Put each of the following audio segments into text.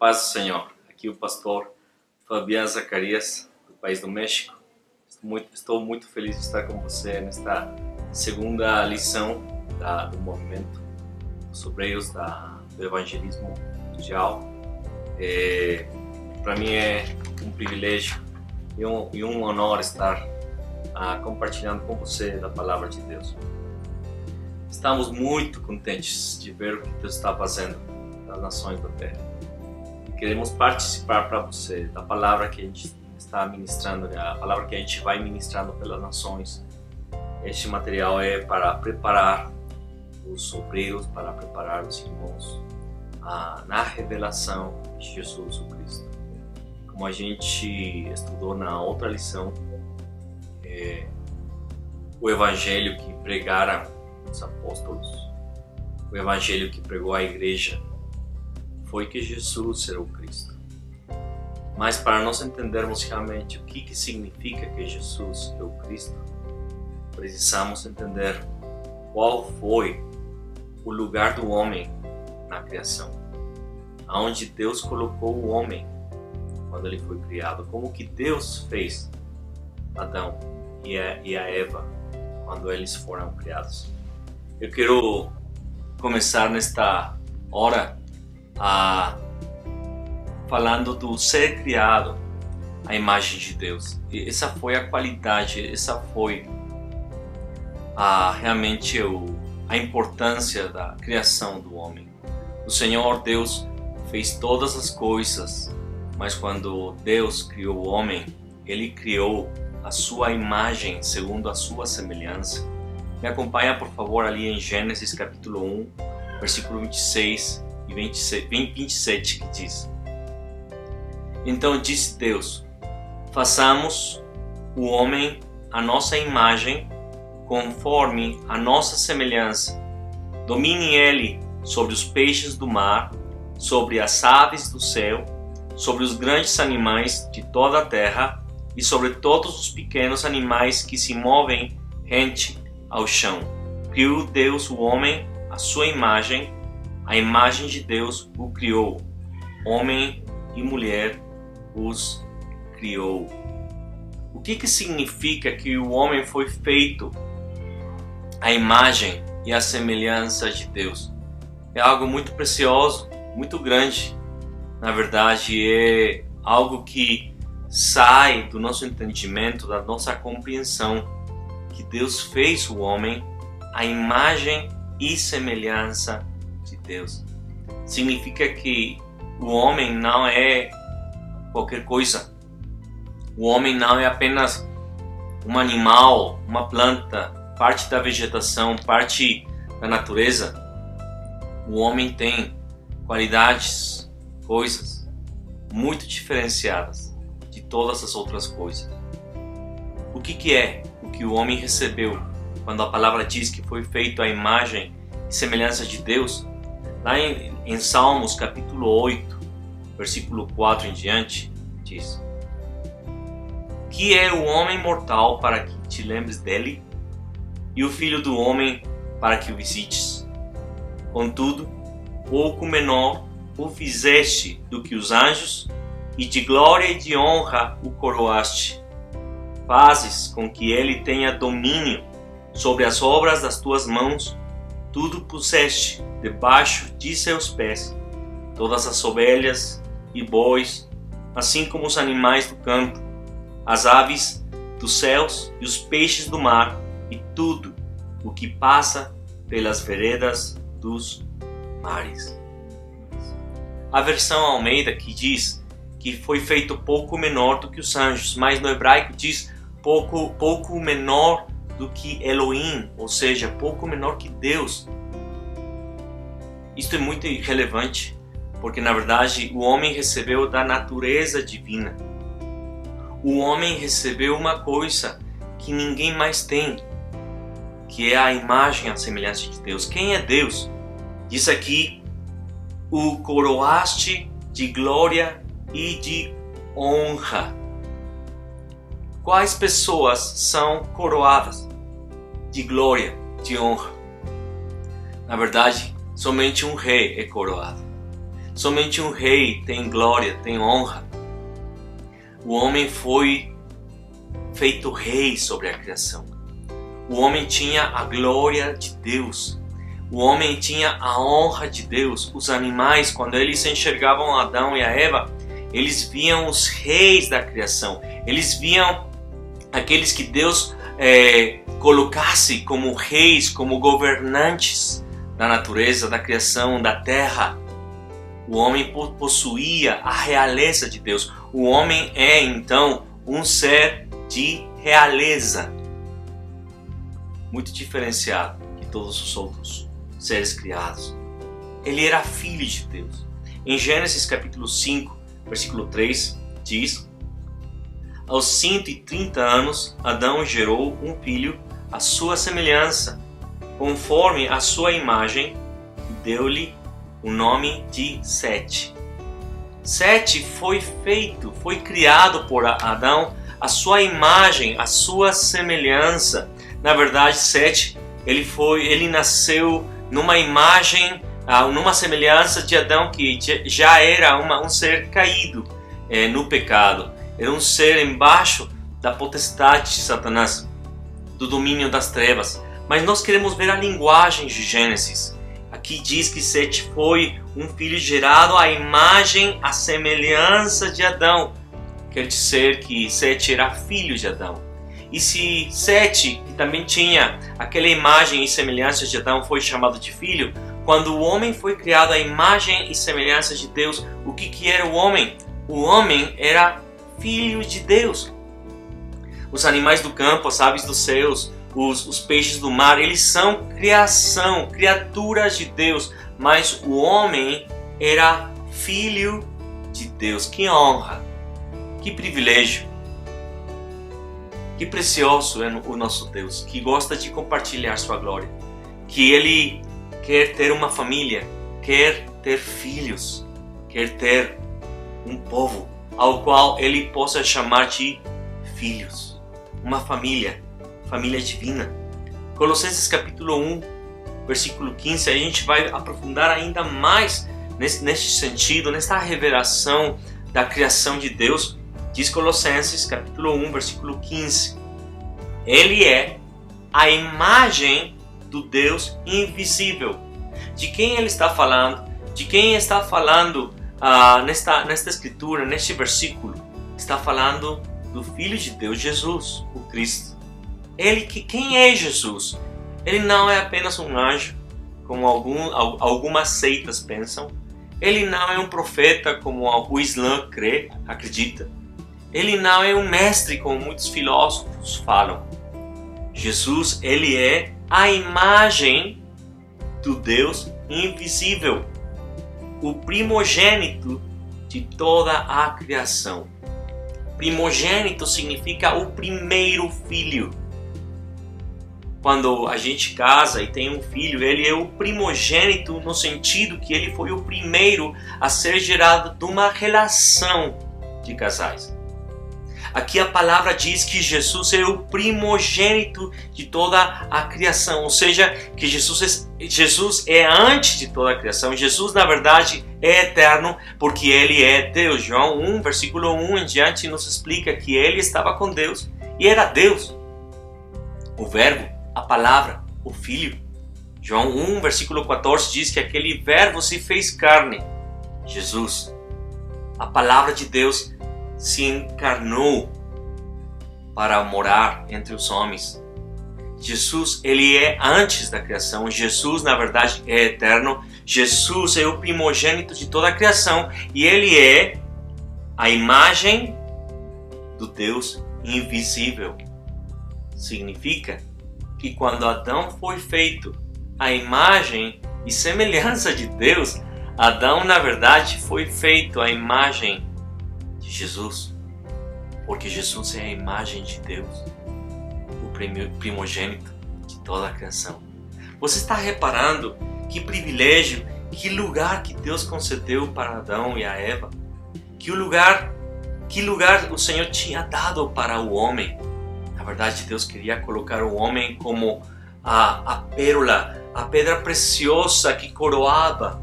Paz do Senhor. Aqui o pastor Fabián Zacarias, do país do México. Estou muito feliz de estar com você nesta segunda lição do movimento dos obreiros do evangelismo mundial. Para mim é um privilégio e um honor estar compartilhando com você da palavra de Deus. Estamos muito contentes de ver o que Deus está fazendo nas nações da terra. E queremos participar para você da palavra que a gente está ministrando, a palavra que a gente vai ministrando pelas nações. Este material é para preparar os obreiros, para preparar os irmãos na revelação de Jesus o Cristo. Como a gente estudou na outra lição, o evangelho que pregaram os apóstolos, o evangelho que pregou a igreja, foi que Jesus era o Cristo. Mas para nós entendermos realmente o que significa que Jesus é o Cristo, precisamos entender qual foi o lugar do homem na criação, aonde Deus colocou o homem quando ele foi criado, como que Deus fez Adão e a Eva quando eles foram criados. Eu quero começar nesta hora falando do ser criado à imagem de Deus. E essa foi a qualidade, essa foi realmente a importância da criação do homem. O Senhor Deus fez todas as coisas, mas quando Deus criou o homem, Ele criou a sua imagem segundo a sua semelhança. Me acompanha, por favor, ali em Gênesis capítulo 1, versículo 26 e 27, que diz: Então disse Deus: façamos o homem à nossa imagem, conforme a nossa semelhança. Domine ele sobre os peixes do mar, sobre as aves do céu, sobre os grandes animais de toda a terra e sobre todos os pequenos animais que se movem rente ao chão. Criou Deus o homem à sua imagem, a imagem de Deus o criou, homem e mulher os criou. O que significa que o homem foi feito à imagem e à semelhança de Deus? É algo muito precioso, muito grande. Na verdade, é algo que sai do nosso entendimento, da nossa compreensão, que Deus fez o homem à imagem e semelhança de Deus. Significa que o homem não é qualquer coisa. O homem não é apenas um animal, uma planta, parte da vegetação, parte da natureza. O homem tem qualidades, coisas muito diferenciadas de todas as outras coisas. O que é o que o homem recebeu quando a palavra diz que foi feito à imagem e semelhança de Deus? Lá em Salmos capítulo 8, versículo 4 em diante, diz: Que é o homem mortal para que te lembres dele, e o filho do homem para que o visites? Contudo, pouco menor o fizeste do que os anjos, e de glória e de honra o coroaste. Fazes com que ele tenha domínio sobre as obras das tuas mãos, tudo puseste debaixo de seus pés, todas as ovelhas e bois, assim como os animais do campo, as aves dos céus e os peixes do mar, e tudo o que passa pelas veredas dos mares. A versão Almeida que diz que foi feito pouco menor do que os anjos, mas no hebraico diz pouco menor do que Elohim, ou seja, pouco menor que Deus. Isto é muito relevante, porque na verdade o homem recebeu da natureza divina. O homem recebeu uma coisa que ninguém mais tem, que é a imagem e a semelhança de Deus. Quem é Deus? Diz aqui: o coroaste de glória e de honra. Quais pessoas são coroadas de glória, de honra? Na verdade, somente um rei é coroado. Somente um rei tem glória, tem honra. O homem foi feito rei sobre a criação. O homem tinha a glória de Deus. O homem tinha a honra de Deus. Os animais, quando eles enxergavam Adão e a Eva, eles viam os reis da criação. Eles viam aqueles que Deus colocasse como reis, como governantes da natureza, da criação, da terra. O homem possuía a realeza de Deus. O homem é, então, um ser de realeza, muito diferenciado de todos os outros seres criados. Ele era filho de Deus. Em Gênesis capítulo 5, versículo 3, diz: aos 130 anos, Adão gerou um filho à sua semelhança, conforme a sua imagem, e deu-lhe o nome de Sete. Sete foi criado por Adão à sua imagem, à sua semelhança. Na verdade, Sete, ele nasceu numa imagem, numa semelhança de Adão, que já era um ser caído no pecado. Era um ser embaixo da potestade de Satanás, do domínio das trevas. Mas nós queremos ver a linguagem de Gênesis. Aqui diz que Sete foi um filho gerado à imagem, à semelhança de Adão. Quer dizer que Sete era filho de Adão. E se Sete, que também tinha aquela imagem e semelhança de Adão, foi chamado de filho, quando o homem foi criado à imagem e semelhança de Deus, o que era o homem? O homem era filho de Deus. Os animais do campo, as aves dos céus, os peixes do mar, eles são criação, criaturas de Deus. Mas o homem era filho de Deus. Que honra, que privilégio. Que precioso é o nosso Deus, que gosta de compartilhar sua glória, que Ele quer ter uma família, quer ter filhos, quer ter um povo ao qual Ele possa chamar de filhos, uma família divina. Colossenses capítulo 1, versículo 15, a gente vai aprofundar ainda mais neste sentido, nesta revelação da criação de Deus. Diz Colossenses capítulo 1, versículo 15. Ele é a imagem do Deus invisível. De quem ele está falando? De quem está falando nesta escritura, neste versículo? Está falando do Filho de Deus, Jesus, o Cristo. Quem é Jesus? Ele não é apenas um anjo, como algumas seitas pensam. Ele não é um profeta, como o Islã acredita. Ele não é um mestre, como muitos filósofos falam. Jesus, ele é a imagem do Deus invisível, o primogênito de toda a criação. Primogênito significa o primeiro filho. Quando a gente casa e tem um filho, ele é o primogênito no sentido que ele foi o primeiro a ser gerado de uma relação de casais. Aqui a palavra diz que Jesus é o primogênito de toda a criação, ou seja, que Jesus é antes de toda a criação. Jesus, na verdade, é eterno porque Ele é Deus. João 1, versículo 1 em diante, nos explica que Ele estava com Deus e era Deus. O Verbo, a palavra, o Filho. João 1, versículo 14 diz que aquele Verbo se fez carne. Jesus, a palavra de Deus, se encarnou para morar entre os homens. Jesus, ele é antes da criação. Jesus, na verdade, é eterno. Jesus é o primogênito de toda a criação e ele é a imagem do Deus invisível. Significa que quando Adão foi feito a imagem e semelhança de Deus, Adão, na verdade, foi feito a imagem de Jesus, porque Jesus é a imagem de Deus, o primogênito de toda a criação. Você está reparando que privilégio, que lugar que Deus concedeu para Adão e a Eva? Que lugar o Senhor tinha dado para o homem? Na verdade, Deus queria colocar o homem como a pérola, a pedra preciosa que coroava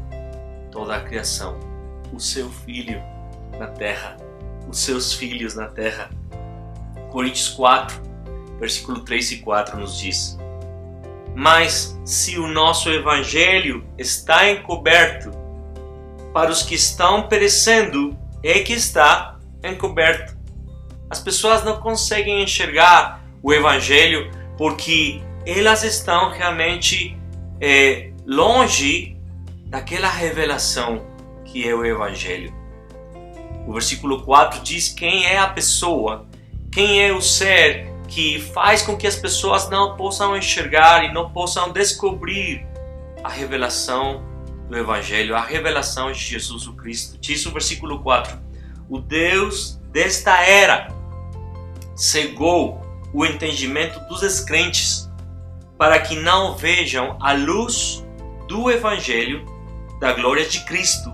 toda a criação. o seu filho na terra, os seus filhos na terra. Coríntios 4, versículo 3 e 4 nos diz: mas se o nosso evangelho está encoberto, para os que estão perecendo é que está encoberto. As pessoas não conseguem enxergar o evangelho porque elas estão realmente longe daquela revelação que é o evangelho. O versículo 4 diz quem é a pessoa, quem é o ser que faz com que as pessoas não possam enxergar e não possam descobrir a revelação do evangelho, a revelação de Jesus o Cristo. Diz o versículo 4: o Deus desta era cegou o entendimento dos descrentes para que não vejam a luz do evangelho da glória de Cristo,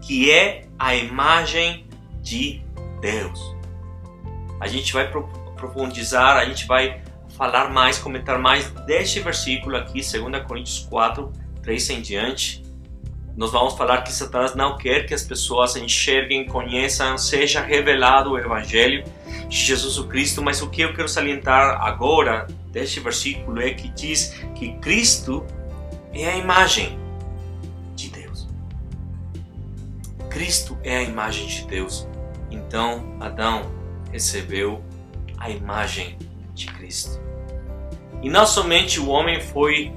que é a imagem de Deus. A gente vai profundizar, a gente vai falar mais, comentar mais deste versículo aqui, 2 Coríntios 4, 3 em diante. Nós vamos falar que Satanás não quer que as pessoas enxerguem, conheçam, seja revelado o evangelho de Jesus o Cristo, mas o que eu quero salientar agora deste versículo é que diz que Cristo é a imagem de Deus. Cristo é a imagem de Deus. Então Adão recebeu a imagem de Cristo. E não somente o homem foi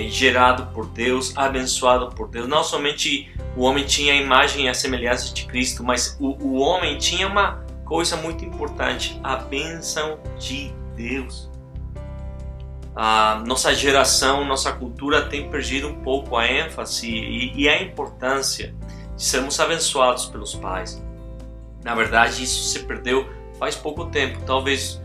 gerado por Deus, abençoado por Deus, não somente o homem tinha a imagem e a semelhança de Cristo, mas o homem tinha uma coisa muito importante, a bênção de Deus. A nossa geração, nossa cultura tem perdido um pouco a ênfase e a importância de sermos abençoados pelos pais. Na verdade, isso se perdeu faz pouco tempo, talvez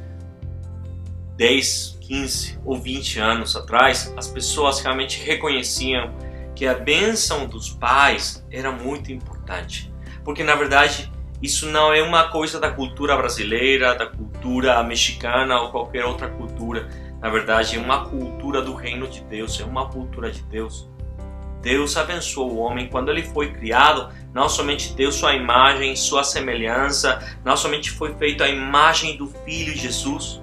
10, 15 ou 20 anos atrás. As pessoas realmente reconheciam que a bênção dos pais era muito importante, porque na verdade isso não é uma coisa da cultura brasileira, da cultura mexicana ou qualquer outra cultura. Na verdade é uma cultura do reino de Deus, é uma cultura de Deus. Deus abençoou o homem quando ele foi criado. Não somente deu sua imagem, sua semelhança, não somente foi feito a imagem do Filho Jesus,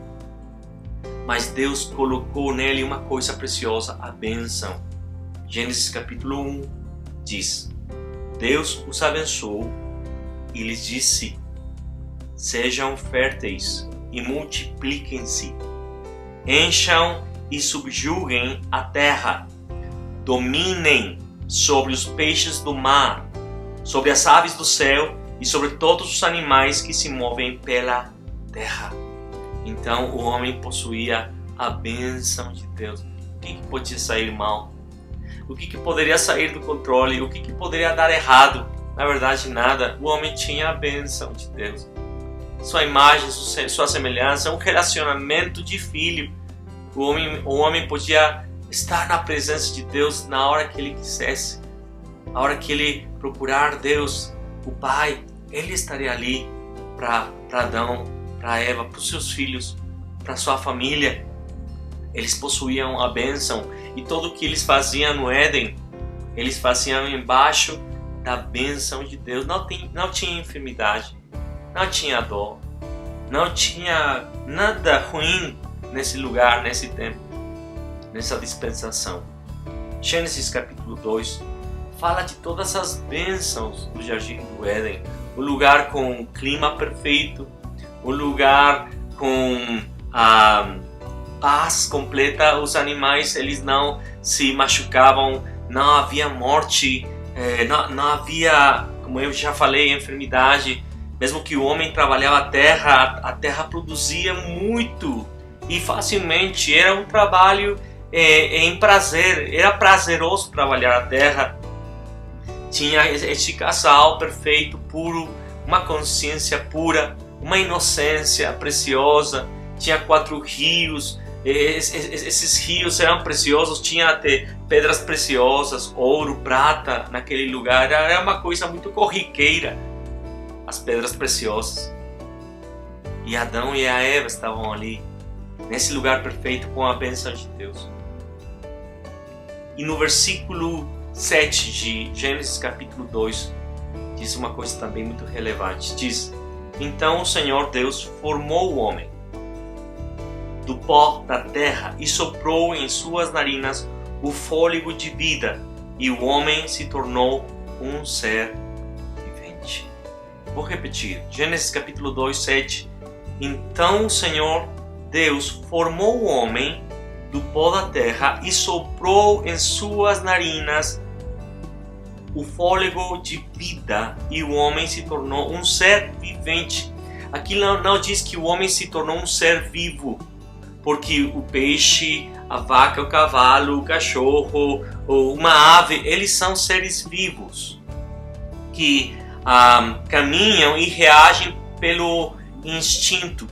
mas Deus colocou nele uma coisa preciosa, a bênção. Gênesis capítulo 1 diz: Deus os abençoou e lhes disse: sejam férteis e multipliquem-se, encham e subjuguem a terra, dominem sobre os peixes do mar, sobre as aves do céu e sobre todos os animais que se movem pela terra. Então o homem possuía a bênção de Deus. O que podia sair mal? O que poderia sair do controle? O que poderia dar errado? Na verdade, nada. O homem tinha a bênção de Deus. Sua imagem, sua semelhança, um relacionamento de filho. O homem podia estar na presença de Deus na hora que ele quisesse. A hora que ele procurar Deus, o Pai, ele estaria ali para Adão, para Eva, para os seus filhos, para sua família. Eles possuíam a bênção e tudo o que eles faziam no Éden, eles faziam embaixo da bênção de Deus. Não tinha enfermidade, não tinha dor, não tinha nada ruim nesse lugar, nesse tempo, nessa dispensação. Gênesis capítulo 2 fala de todas as bênçãos do Jardim do Éden, um lugar com clima perfeito, um lugar com a paz completa. Os animais, eles não se machucavam, não havia morte, não havia, como eu já falei, enfermidade. Mesmo que o homem trabalhava a terra produzia muito e facilmente. Era um trabalho em prazer, era prazeroso trabalhar a terra. Tinha este casal perfeito, puro, uma consciência pura, uma inocência preciosa. Tinha 4 rios, esses rios eram preciosos, tinha até pedras preciosas, ouro, prata naquele lugar. Era uma coisa muito corriqueira, as pedras preciosas. E Adão e a Eva estavam ali, nesse lugar perfeito, com a bênção de Deus. E no versículo 7 de Gênesis capítulo 2, diz uma coisa também muito relevante. Diz: então o Senhor Deus formou o homem do pó da terra e soprou em suas narinas o fôlego de vida, e o homem se tornou um ser vivente. Vou repetir. Gênesis capítulo 2, 7. Então o Senhor Deus formou o homem do pó da terra e soprou em suas narinas o fôlego de vida, e o homem se tornou um ser vivente. Aqui não diz que o homem se tornou um ser vivo, porque o peixe, a vaca, o cavalo, o cachorro, ou uma ave, eles são seres vivos que caminham e reagem pelo instinto,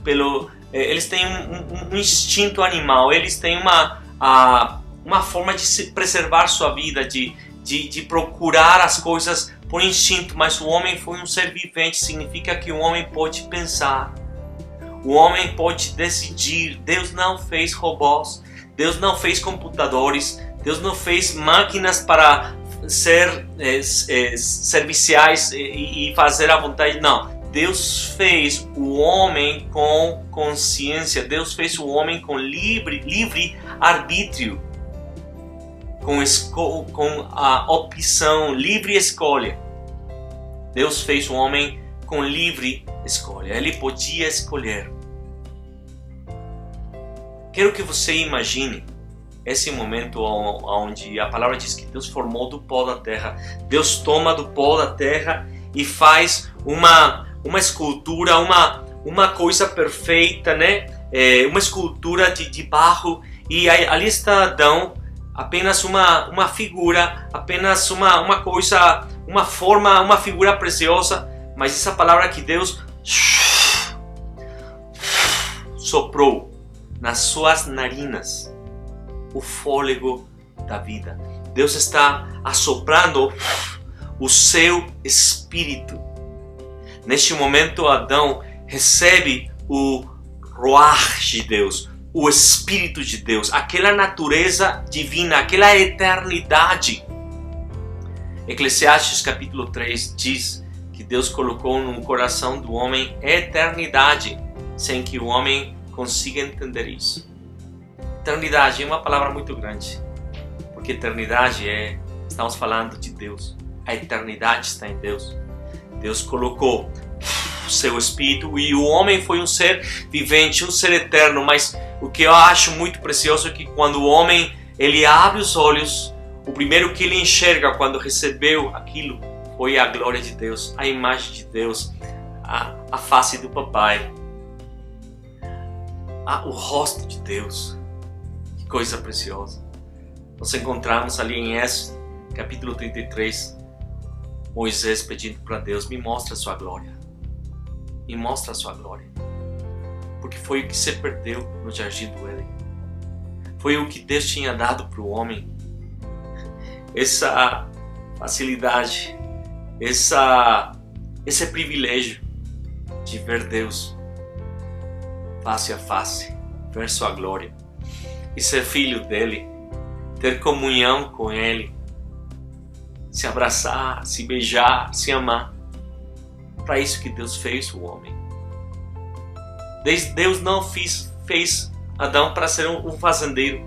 eles têm um instinto animal, eles têm uma forma de se preservar sua vida, de procurar as coisas por instinto. Mas o homem foi um ser vivente, significa que o homem pode pensar, o homem pode decidir. Deus não fez robôs, Deus não fez computadores, Deus não fez máquinas para ser serviciais e fazer a vontade. Não, Deus fez o homem com consciência, Deus fez o homem com livre arbítrio, com a opção, livre escolha. Deus fez o homem com livre escolha, ele podia escolher. Quero que você imagine esse momento onde a palavra diz que Deus formou do pó da terra. Deus toma do pó da terra e faz uma escultura, uma coisa perfeita, né? Uma escultura de barro, e ali está Adão, apenas uma figura, apenas uma coisa, uma forma, uma figura preciosa. Mas essa palavra que Deus soprou nas suas narinas o fôlego da vida. Deus está assoprando o seu espírito. Neste momento, Adão recebe o ruach de Deus, o Espírito de Deus, aquela natureza divina, aquela eternidade. Eclesiastes capítulo 3 diz que Deus colocou no coração do homem eternidade, sem que o homem consiga entender isso. Eternidade é uma palavra muito grande, porque eternidade estamos falando de Deus. A eternidade está em Deus. Deus colocou o seu espírito e o homem foi um ser vivente, um ser eterno. Mas o que eu acho muito precioso é que quando o homem ele abre os olhos, o primeiro que ele enxerga quando recebeu aquilo foi a glória de Deus, a imagem de Deus, a face do papai, o rosto de Deus. Que coisa preciosa. Nós encontramos ali em Êxodo capítulo 33 Moisés pedindo para Deus: me mostra a sua glória, me mostra a sua glória, porque foi o que se perdeu no jardim do Éden, foi o que Deus tinha dado para o homem, essa facilidade, esse privilégio de ver Deus face a face, ver sua glória e ser filho dele, ter comunhão com ele, se abraçar, se beijar, se amar. Para isso que Deus fez o homem. Deus não fez Adão para ser um fazendeiro.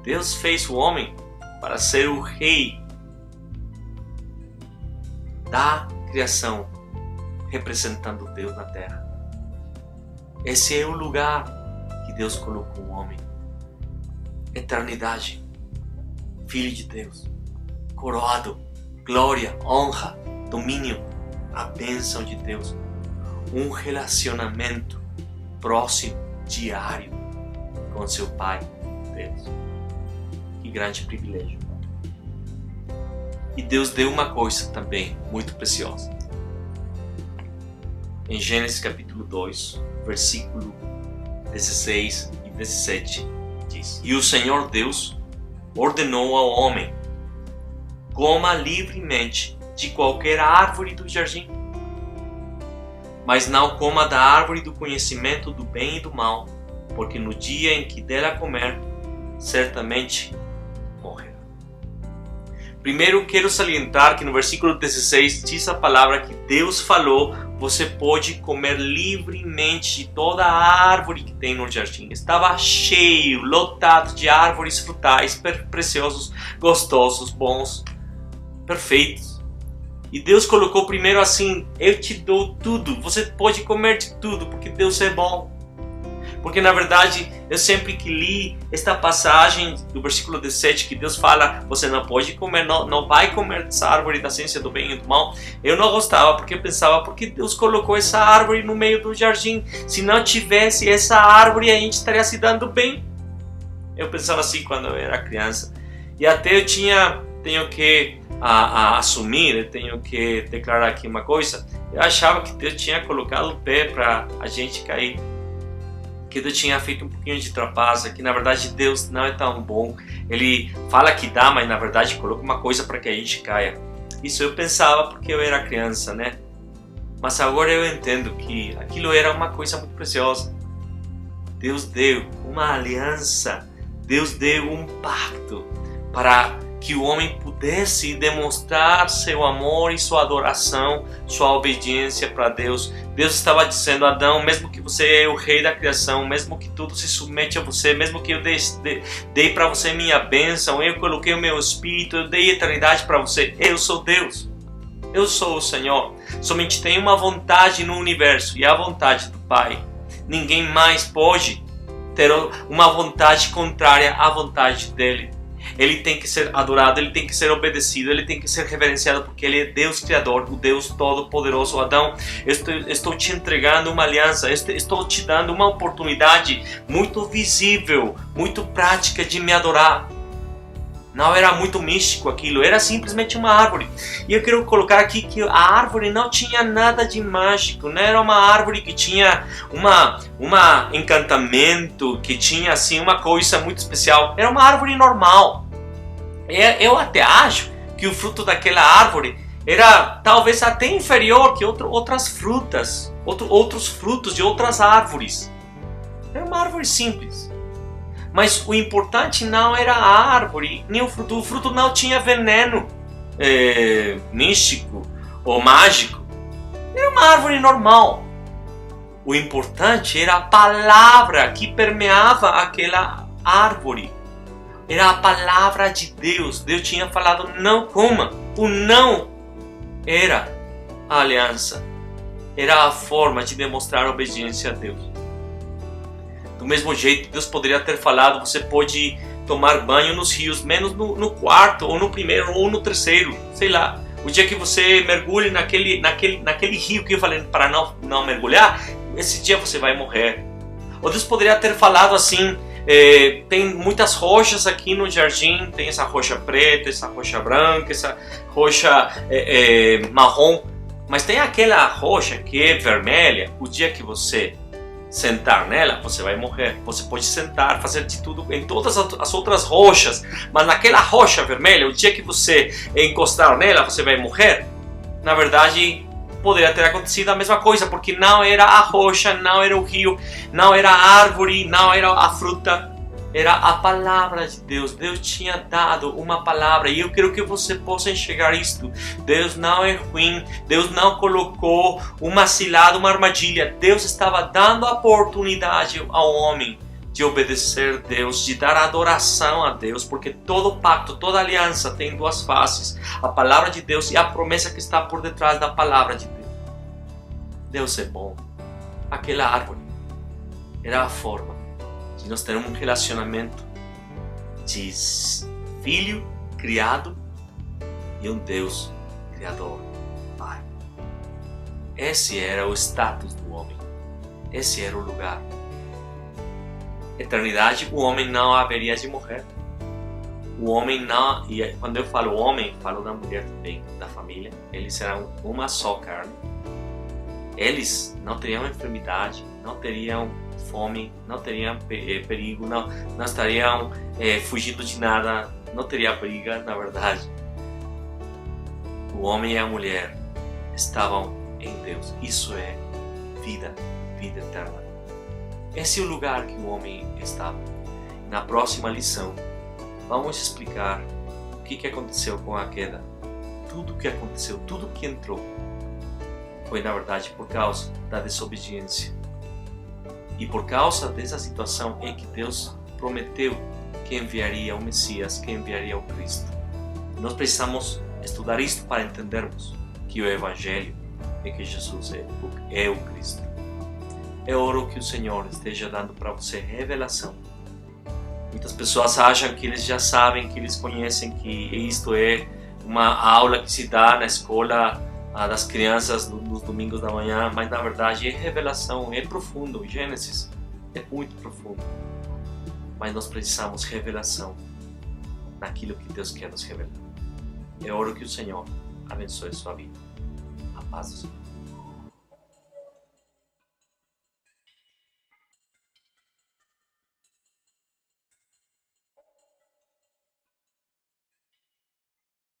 Deus fez o homem para ser o rei da criação, representando Deus na terra. Esse é o lugar que Deus colocou o homem. Eternidade, Filho de Deus, coroado, glória, honra, domínio, a bênção de Deus, um relacionamento próximo, diário com seu Pai, Deus. Que grande privilégio. E Deus deu uma coisa também muito preciosa. Em Gênesis capítulo 2, versículo 16 e 17 diz: e o Senhor Deus ordenou ao homem: coma livremente de qualquer árvore do jardim, mas não coma da árvore do conhecimento do bem e do mal, porque no dia em que dela comer, certamente morrerá. Primeiro, quero salientar que no versículo 16 diz a palavra que Deus falou: você pode comer livremente de toda a árvore que tem no jardim. Estava cheio, lotado de árvores frutais, preciosos, gostosos, bons, perfeitos. E Deus colocou primeiro assim: eu te dou tudo, você pode comer de tudo, porque Deus é bom. Porque na verdade, eu sempre que li esta passagem do versículo 17, que Deus fala: você não pode comer, não vai comer dessa árvore da ciência do bem e do mal, eu não gostava, porque eu pensava: por que Deus colocou essa árvore no meio do jardim? Se não tivesse essa árvore, a gente estaria se dando bem. Eu pensava assim quando eu era criança. E até tenho que assumir, eu tenho que declarar aqui uma coisa: eu achava que Deus tinha colocado o pé para a gente cair, que Deus tinha feito um pouquinho de trapaça, que na verdade Deus não é tão bom. Ele fala que dá, mas na verdade coloca uma coisa para que a gente caia. Isso eu pensava porque eu era criança, né? Mas agora eu entendo que aquilo era uma coisa muito preciosa. Deus deu uma aliança, Deus deu um pacto para que o homem pudesse demonstrar seu amor e sua adoração, sua obediência para Deus. Deus estava dizendo: Adão, mesmo que você é o rei da criação, mesmo que tudo se submete a você, mesmo que eu dei para você minha bênção, eu coloquei o meu espírito, eu dei eternidade para você, eu sou Deus, eu sou o Senhor. Somente tem uma vontade no universo, e é a vontade do Pai. Ninguém mais pode ter uma vontade contrária à vontade dele. Ele tem que ser adorado, ele tem que ser obedecido, ele tem que ser reverenciado, porque ele é Deus Criador, o Deus Todo-Poderoso. Adão, estou te entregando uma aliança, estou te dando uma oportunidade muito visível, muito prática de me adorar. Não era muito místico aquilo, era simplesmente uma árvore. E eu quero colocar aqui que a árvore não tinha nada de mágico, não era uma árvore que tinha um encantamento, que tinha assim uma coisa muito especial. Era uma árvore normal. Eu até acho que o fruto daquela árvore era talvez até inferior que outras frutas, outros frutos de outras árvores. Era uma árvore simples. Mas o importante não era a árvore, nem o fruto. O fruto não tinha veneno místico ou mágico. Era uma árvore normal. O importante era a palavra que permeava aquela árvore. Era a palavra de Deus. Deus tinha falado: não coma. O não era a aliança. Era a forma de demonstrar obediência a Deus. Do mesmo jeito, Deus poderia ter falado: você pode tomar banho nos rios, menos no quarto, ou no primeiro, ou no terceiro, sei lá. O dia que você mergulhe naquele rio que eu falei para não mergulhar, esse dia você vai morrer. Ou Deus poderia ter falado assim: tem muitas rochas aqui no jardim, tem essa rocha preta, essa rocha branca, essa rocha marrom, mas tem aquela rocha que é vermelha. O dia que você sentar nela, você vai morrer. Você pode sentar, fazer de tudo em todas as outras rochas, mas naquela rocha vermelha, o dia que você encostar nela, você vai morrer. Na verdade, poderia ter acontecido a mesma coisa, porque não era a rocha, não era o rio, não era a árvore, não era a fruta, era a palavra de Deus. Deus tinha dado uma palavra, e eu quero que você possa enxergar isto. Deus não é ruim, Deus não colocou uma cilada, uma armadilha. Deus estava dando a oportunidade ao homem de obedecer a Deus, de dar adoração a Deus, porque todo pacto, toda aliança tem duas faces: a palavra de Deus e a promessa que está por detrás da palavra de Deus. Deus é bom. Aquela árvore era a forma de nós termos um relacionamento de filho criado e um Deus criador, Pai. Esse era o status do homem. Esse era o lugar. Eternidade, o homem não haveria de morrer. O homem não, e quando eu falo homem, falo da mulher também, da família. Eles serão uma só carne. Eles não teriam enfermidade, não teriam fome, não teriam perigo, não estariam fugindo de nada, não teria briga, na verdade. O homem e a mulher estavam em Deus. Isso é vida eterna. Esse é o lugar que o homem estava. Na próxima lição, vamos explicar o que aconteceu com a queda? Tudo o que aconteceu, tudo que entrou, foi na verdade por causa da desobediência. E por causa dessa situação é que Deus prometeu que enviaria o Messias, que enviaria o Cristo. Nós precisamos estudar isto para entendermos que o Evangelho é que Jesus é o Cristo. Eu oro que o Senhor esteja dando para você revelação. Muitas pessoas acham que eles já sabem, que eles conhecem, que isto é uma aula que se dá na escola das crianças nos domingos da manhã, mas na verdade é revelação, é profundo. Gênesis é muito profundo, mas nós precisamos revelação naquilo que Deus quer nos revelar. Eu oro que o Senhor abençoe sua vida. A paz do Senhor.